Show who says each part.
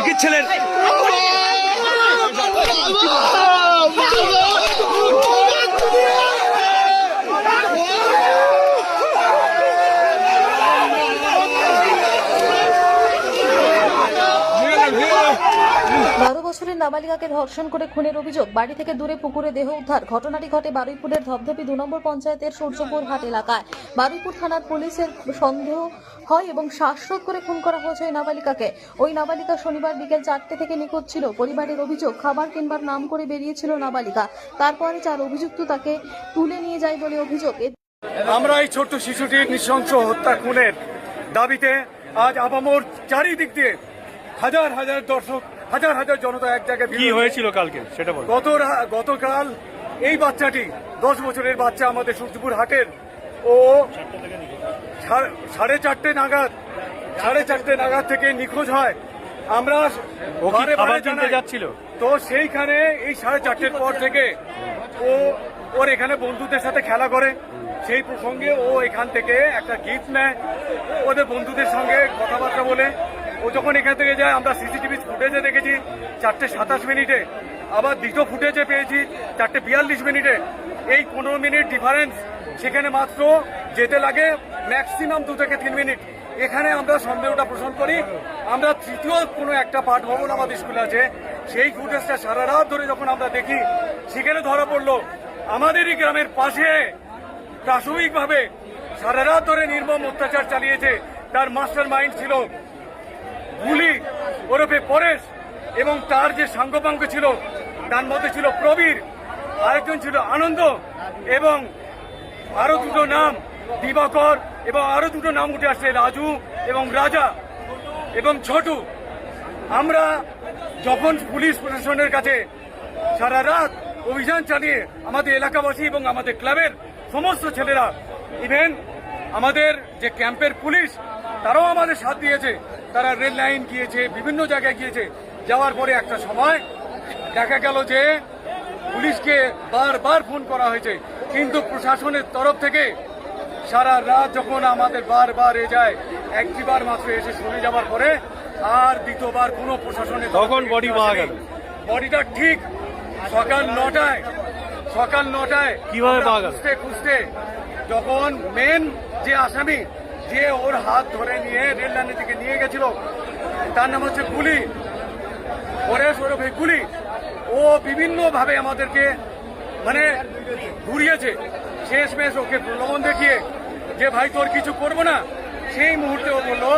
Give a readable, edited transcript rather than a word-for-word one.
Speaker 1: মালিকের ছেলের
Speaker 2: বছরের নাবালিকাকে ধর্ষণ করে খুনের অভিযোগ, বাড়ি থেকে দূরে পুকুরে দেহ উদ্ধার। ঘটনাটি ঘটে বারুইপুরের ধবধবি 2 নম্বর পঞ্চায়েতের সূর্যপুর হাট এলাকায়। বারুইপুর থানার পুলিশের সন্দেহ হয় এবং শ্বাসরোধ করে খুন করা হয়েছে ওই নাবালিকাকে। ওই নাবালিকা শনিবার বিকেল 4টে থেকে নিখোঁজ ছিল। পরিবারের অভিযোগ, খাবার কিনবার নাম করে বেরিয়েছিল নাবালিকা। তারপরে 4 অভিযুক্ত তাকে তুলে নিয়ে যায় বলে অভিযোগ।
Speaker 3: আমরা এই ছোট্ট শিশুটির নৃশংস হত্যা খুনের দাবিতে আজ আপামোর চারিদিক দিয়ে হাজার হাজার দর্শক, হাজার হাজার জনতা এক জায়গায়।
Speaker 1: কি হয়েছিল কালকে সেটা বল।
Speaker 3: গতকাল এই বাচ্চাটি 10 বছরের বাচ্চা আমাদের সূর্যপুর হাটের, ও 4:30 নাগাদ থেকে নিখোঁজ হয়। আমরা
Speaker 1: যাচ্ছিল
Speaker 3: তো সেইখানে এই 4:30 পর থেকে ওর এখানে বন্ধুদের সাথে খেলা করে। সেই প্রসঙ্গে ও এখান থেকে একটা গিফট নেয়, ওদের বন্ধুদের সঙ্গে কথাবার্তা বলে। ও যখন এখান থেকে যায়, আমরা সিসিটিভি ফুটেজে দেখেছি 4:27 আবার দ্বিতীয় ফুটেজে পেয়েছি 4:42। এই 15 মিনিট ডিফারেন্স, সেখানে মাত্র যেতে লাগে ম্যাক্সিমাম 2 থেকে 3 মিনিট। এখানে আমরা সন্দেহটা পোষণ করি। আমরা তৃতীয় কোনো একটা পাঠ ভবন আমাদের স্কুলে আছে, সেই ফুটেজটা সারা রাত ধরে যখন আমরা দেখি, সেখানে ধরা পড়লো আমাদেরই গ্রামের পাশে প্রাথমিকভাবে সারা রাত ধরে নির্মম অত্যাচার চালিয়েছে। তার মাস্টার মাইন্ড ছিল গুলি ওরফে পরেশ, এবং তার যে সাঙ্গপাঙ্গ ছিল তার মধ্যে ছিল প্রবীর, আরেকজন ছিল আনন্দ, এবং আরো 2টো নাম দিবাকর, এবং আরো 2টো নাম উঠে আসছে রাজু এবং রাজা এবং ছোটু। আমরা যখন পুলিশ প্রশাসনের কাছে সারা রাত অভিযান চালিয়ে আমাদের এলাকাবাসী এবং আমাদের ক্লাবের সমস্ত ছেলেরা, ইভেন আমাদের যে ক্যাম্পের পুলিশ, তারাও আমাদের সাথ দিয়েছে। তারা রেল লাইন গিয়েছে, বিভিন্ন জায়গায় গিয়েছে। যাওয়ার পরে একটা সময় দেখা গেল যে পুলিশকে বারবার ফোন করা হয়েছে, কিন্তু প্রশাসনের তরফ থেকে সারা রাত যখন আমাদের বারবার যায়, একটিবার মাত্র এসে শুনে যাওয়ার পরে আর দ্বিতীয়বার কোনো প্রশাসনের
Speaker 1: তখন বডি পাওয়া গেল।
Speaker 3: বডিটা ঠিক সকাল 9টায়
Speaker 1: কিভাবে পাওয়া গেল?
Speaker 3: খুঁজতে যখন মেন যে আসামি, যে ওর হাত ধরে নিয়ে রেল লাইনের দিকে নিয়ে গেছিল, তার নাম হচ্ছে গুলি, পরেশ ওরফে গুলি। ও বিভিন্ন ভাবে আমাদেরকে মানে ঘুরিয়েছে। শেষমেশ ওকে প্রলোভন দেখিয়ে যে ভাই তোর কিছু করবো না, সেই মুহূর্তে ও বললো